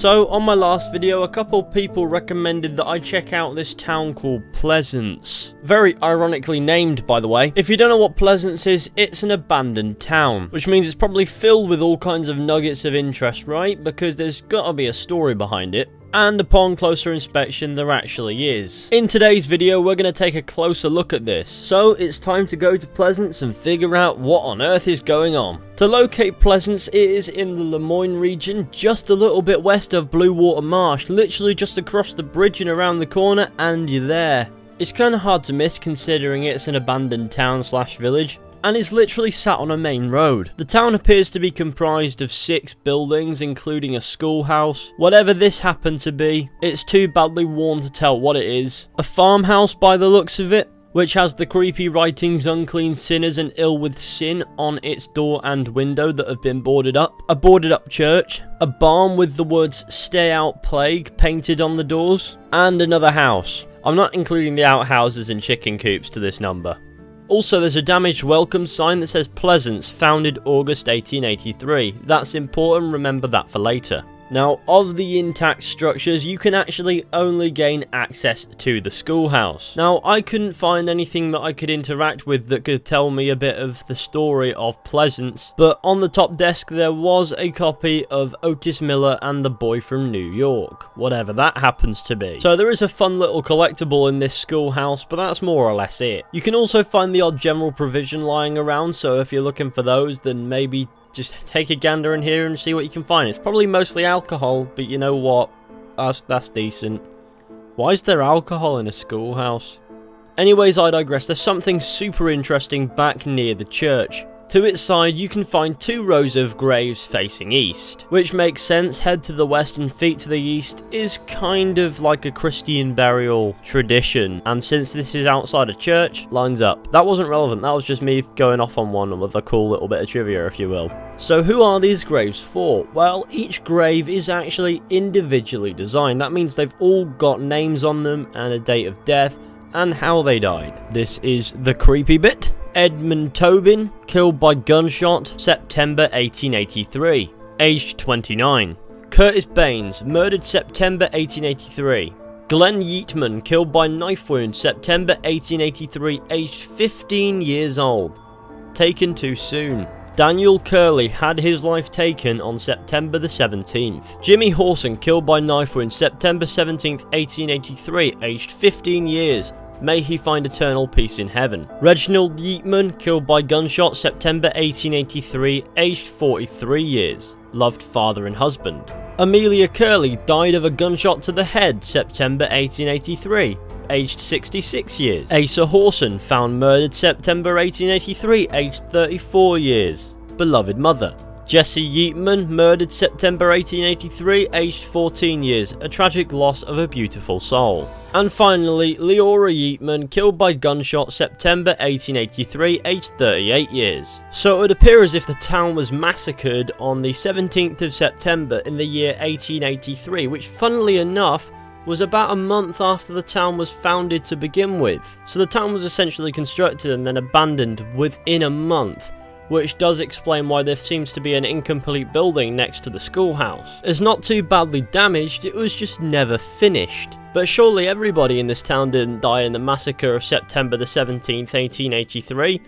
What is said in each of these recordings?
So, on my last video, a couple people recommended that I check out this town called Pleasance. Very ironically named, by the way. If you don't know what Pleasance is, it's an abandoned town, which means it's probably filled with all kinds of nuggets of interest, right? Because there's gotta be a story behind it. And upon closer inspection, there actually is. In today's video, we're going to take a closer look at this. So, it's time to go to Pleasance and figure out what on earth is going on. To locate Pleasance, it is in the Lemoyne region, just a little bit west of Blue Water Marsh, literally just across the bridge and around the corner, and you're there. It's kind of hard to miss considering it's an abandoned town slash village, and is literally sat on a main road. The town appears to be comprised of 6 buildings, including a schoolhouse. Whatever this happened to be, it's too badly worn to tell what it is. A farmhouse by the looks of it, which has the creepy writings unclean sinners and ill with sin on its door and window that have been boarded up. A boarded up church, a barn with the words stay out plague painted on the doors, and another house. I'm not including the outhouses and chicken coops to this number. Also, there's a damaged welcome sign that says Pleasance, founded August 1883. That's important, remember that for later. Now, of the intact structures, you can actually only gain access to the schoolhouse. Now, I couldn't find anything that I could interact with that could tell me a bit of the story of Pleasance, but on the top desk there was a copy of Otis Miller and the Boy from New York, whatever that happens to be. So there is a fun little collectible in this schoolhouse, but that's more or less it. You can also find the odd general provision lying around, so if you're looking for those, then maybe just take a gander in here and see what you can find. It's probably mostly alcohol, but you know what? That's decent. Why is there alcohol in a schoolhouse? Anyways, I digress. There's something super interesting back near the church. To its side, you can find 2 rows of graves facing east, which makes sense. Head to the west and feet to the east is kind of like a Christian burial tradition, and since this is outside a church, lines up. That wasn't relevant, that was just me going off on one with a cool little bit of trivia, if you will. So who are these graves for? Well, each grave is actually individually designed. That means they've all got names on them and a date of death and how they died. This is the creepy bit. Edmund Tobin, killed by gunshot, September 1883, aged 29. Curtis Baines, murdered September 1883. Glenn Yeatman, killed by knife wound, September 1883, aged 15 years old. Taken too soon. Daniel Curley had his life taken on September the 17th. Jimmy Horson, killed by knife wound, September 17th, 1883, aged 15 years. May he find eternal peace in heaven. Reginald Yeatman, killed by gunshot, September 1883, aged 43 years. Loved father and husband. Amelia Curley died of a gunshot to the head, September 1883, aged 66 years. Asa Horson, found murdered September 1883, aged 34 years. Beloved mother. Jesse Yeatman, murdered September 1883, aged 14 years, a tragic loss of a beautiful soul. And finally, Leora Yeatman, killed by gunshot September 1883, aged 38 years. So it would appear as if the town was massacred on the 17th of September in the year 1883, which funnily enough was about a month after the town was founded to begin with. So the town was essentially constructed and then abandoned within a month, which does explain why there seems to be an incomplete building next to the schoolhouse. It's not too badly damaged, it was just never finished. But surely everybody in this town didn't die in the massacre of September the 17th, 1883.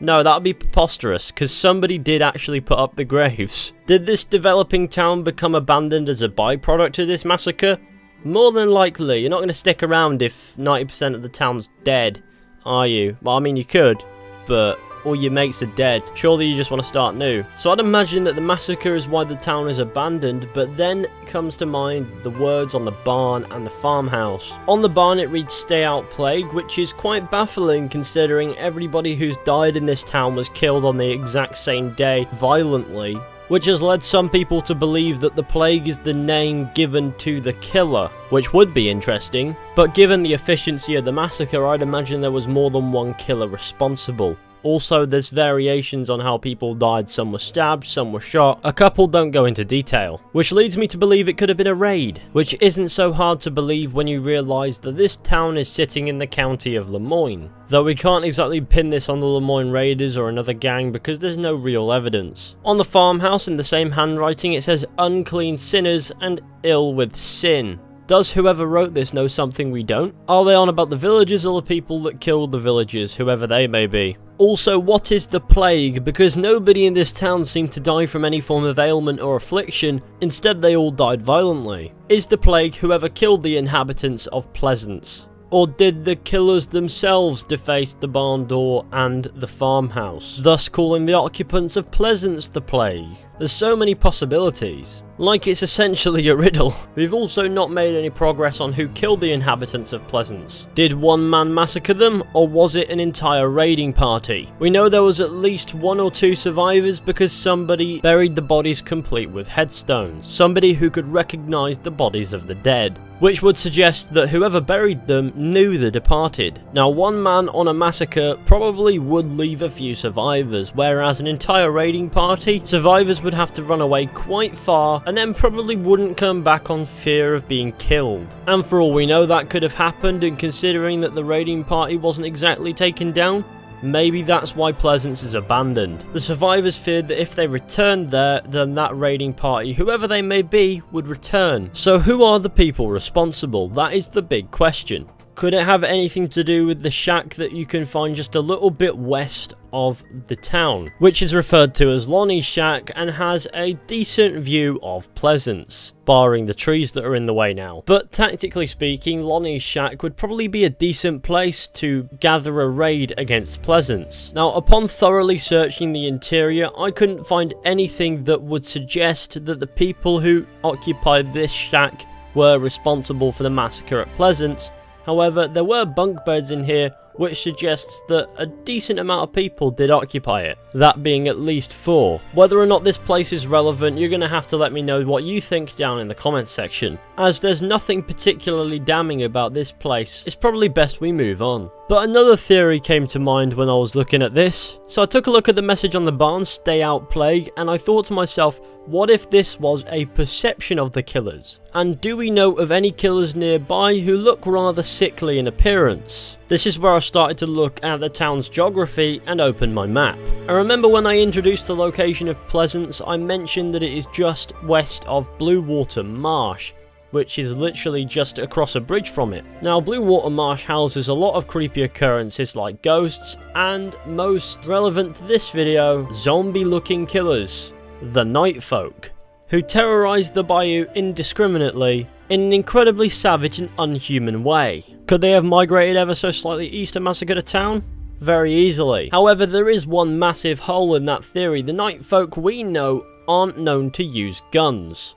No, that would be preposterous, because somebody did actually put up the graves. Did this developing town become abandoned as a byproduct of this massacre? More than likely. You're not going to stick around if 90% of the town's dead, are you? Well, I mean, you could, but all your mates are dead. Surely you just want to start new. So I'd imagine that the massacre is why the town is abandoned, but then comes to mind the words on the barn and the farmhouse. On the barn it reads stay out plague, which is quite baffling considering everybody who's died in this town was killed on the exact same day, violently, which has led some people to believe that the plague is the name given to the killer, which would be interesting, but given the efficiency of the massacre, I'd imagine there was more than one killer responsible. Also, there's variations on how people died. Some were stabbed, some were shot. A couple don't go into detail, which leads me to believe it could have been a raid, which isn't so hard to believe when you realise that this town is sitting in the county of Lemoyne. Though we can't exactly pin this on the Lemoyne Raiders or another gang because there's no real evidence. On the farmhouse, in the same handwriting, it says unclean sinners and ill with sin. Does whoever wrote this know something we don't? Are they on about the villagers or the people that killed the villagers, whoever they may be? Also, what is the plague? Because nobody in this town seemed to die from any form of ailment or affliction, instead they all died violently. Is the plague whoever killed the inhabitants of Pleasance? Or did the killers themselves deface the barn door and the farmhouse, thus calling the occupants of Pleasance the plague? There's so many possibilities. Like it's essentially a riddle. We've also not made any progress on who killed the inhabitants of Pleasance. Did one man massacre them, or was it an entire raiding party? We know there was at least 1 or 2 survivors because somebody buried the bodies complete with headstones. Somebody who could recognize the bodies of the dead, which would suggest that whoever buried them knew the departed. Now, one man on a massacre probably would leave a few survivors, whereas an entire raiding party, survivors would have to run away quite far and then probably wouldn't come back on fear of being killed. And for all we know, that could have happened, and considering that the raiding party wasn't exactly taken down, maybe that's why Pleasance is abandoned. The survivors feared that if they returned there, then that raiding party, whoever they may be, would return. So who are the people responsible? That is the big question. Could it have anything to do with the shack that you can find just a little bit west of the town, which is referred to as Lonnie's shack and has a decent view of Pleasance, barring the trees that are in the way now. But tactically speaking, Lonnie's shack would probably be a decent place to gather a raid against Pleasance. Now, upon thoroughly searching the interior, I couldn't find anything that would suggest that the people who occupied this shack were responsible for the massacre at Pleasance. However, there were bunk beds in here, which suggests that a decent amount of people did occupy it, that being at least 4. Whether or not this place is relevant, you're going to have to let me know what you think down in the comments section. As there's nothing particularly damning about this place, it's probably best we move on. But another theory came to mind when I was looking at this. So I took a look at the message on the barn, "Stay out plague," and I thought to myself, what if this was a perception of the killers? And do we know of any killers nearby who look rather sickly in appearance? This is where I started to look at the town's geography and opened my map. I remember when I introduced the location of Pleasance, I mentioned that it is just west of Blue Water Marsh, which is literally just across a bridge from it. Now, Blue Water Marsh houses a lot of creepy occurrences like ghosts, and most relevant to this video, zombie-looking killers, the Night Folk, who terrorise the bayou indiscriminately in an incredibly savage and unhuman way. Could they have migrated ever so slightly east and massacred a town? Very easily. However, there is one massive hole in that theory. The Night Folk we know aren't known to use guns.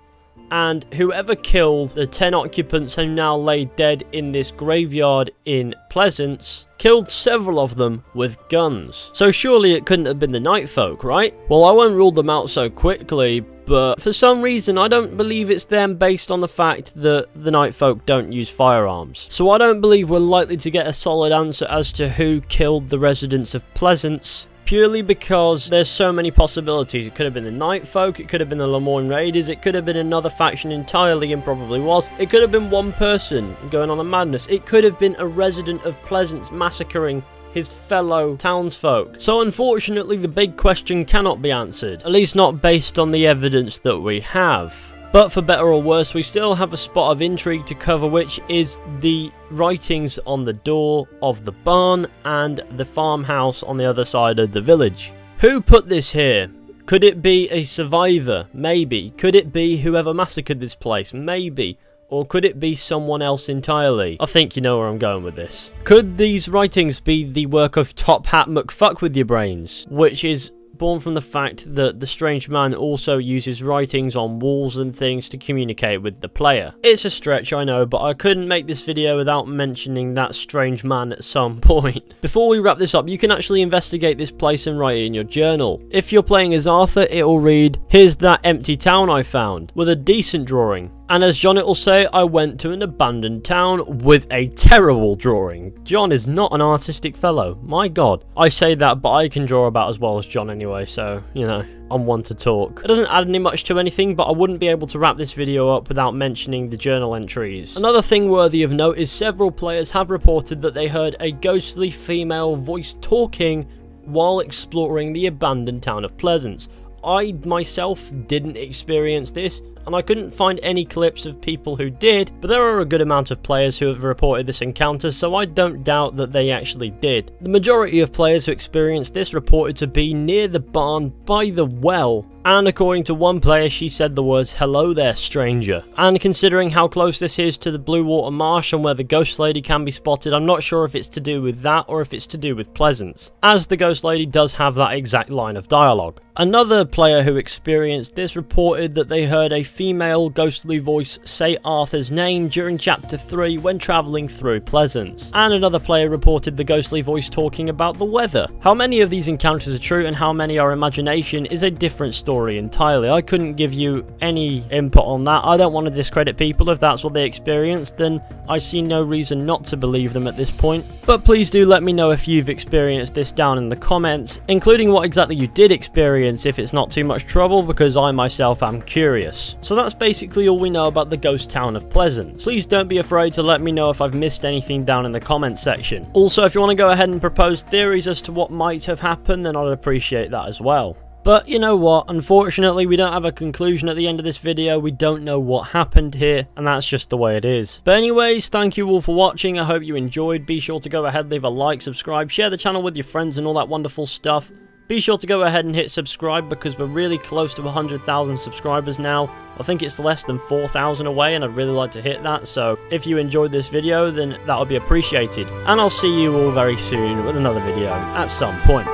And whoever killed the 10 occupants who now lay dead in this graveyard in Pleasance killed several of them with guns. So surely it couldn't have been the Night Folk, right? Well, I won't rule them out so quickly, but for some reason I don't believe it's them based on the fact that the Night Folk don't use firearms. So I don't believe we're likely to get a solid answer as to who killed the residents of Pleasance, purely because there's so many possibilities. It could have been the Night Folk, it could have been the Lemoyne Raiders, it could have been another faction entirely, and probably was. It could have been one person going on a madness. It could have been a resident of Pleasance massacring his fellow townsfolk. So unfortunately the big question cannot be answered, at least not based on the evidence that we have. But for better or worse, we still have a spot of intrigue to cover, which is the writings on the door of the barn and the farmhouse on the other side of the village. Who put this here? Could it be a survivor? Maybe. Could it be whoever massacred this place? Maybe. Or could it be someone else entirely? I think you know where I'm going with this. Could these writings be the work of Top Hat McFuck-with-your-brains, which is born from the fact that the strange man also uses writings on walls and things to communicate with the player? It's a stretch, I know, but I couldn't make this video without mentioning that strange man at some point. Before we wrap this up, you can actually investigate this place and write it in your journal. If you're playing as Arthur, it will read, "Here's that empty town I found," with a decent drawing. And as John it will say, I went to an abandoned town with a terrible drawing. John is not an artistic fellow. My god. I say that, but I can draw about as well as John anyway, so, you know, I'm one to talk. It doesn't add any much to anything, but I wouldn't be able to wrap this video up without mentioning the journal entries. Another thing worthy of note is several players have reported that they heard a ghostly female voice talking while exploring the abandoned town of Pleasance. I myself didn't experience this, and I couldn't find any clips of people who did, but there are a good amount of players who have reported this encounter, so I don't doubt that they actually did. The majority of players who experienced this reported to be near the barn by the well, and according to one player, she said the words, "Hello there, stranger." And considering how close this is to the Blue Water Marsh and where the Ghost Lady can be spotted, I'm not sure if it's to do with that or if it's to do with Pleasance, as the Ghost Lady does have that exact line of dialogue. Another player who experienced this reported that they heard a female ghostly voice say Arthur's name during chapter 3 when travelling through Pleasance. And another player reported the ghostly voice talking about the weather. How many of these encounters are true and how many are imagination is a different story entirely. I couldn't give you any input on that. I don't want to discredit people. If that's what they experienced, then I see no reason not to believe them at this point. But please do let me know if you've experienced this down in the comments, including what exactly you did experience if it's not too much trouble, because I myself am curious. So that's basically all we know about the ghost town of Pleasance. Please don't be afraid to let me know if I've missed anything down in the comments section. Also, if you want to go ahead and propose theories as to what might have happened, then I'd appreciate that as well. But you know what, unfortunately we don't have a conclusion at the end of this video. We don't know what happened here, and that's just the way it is. But anyways, thank you all for watching. I hope you enjoyed. Be sure to go ahead, leave a like, subscribe, share the channel with your friends and all that wonderful stuff. Be sure to go ahead and hit subscribe because we're really close to 100,000 subscribers now. I think it's less than 4,000 away, and I'd really like to hit that. So if you enjoyed this video, then that would be appreciated. And I'll see you all very soon with another video at some point.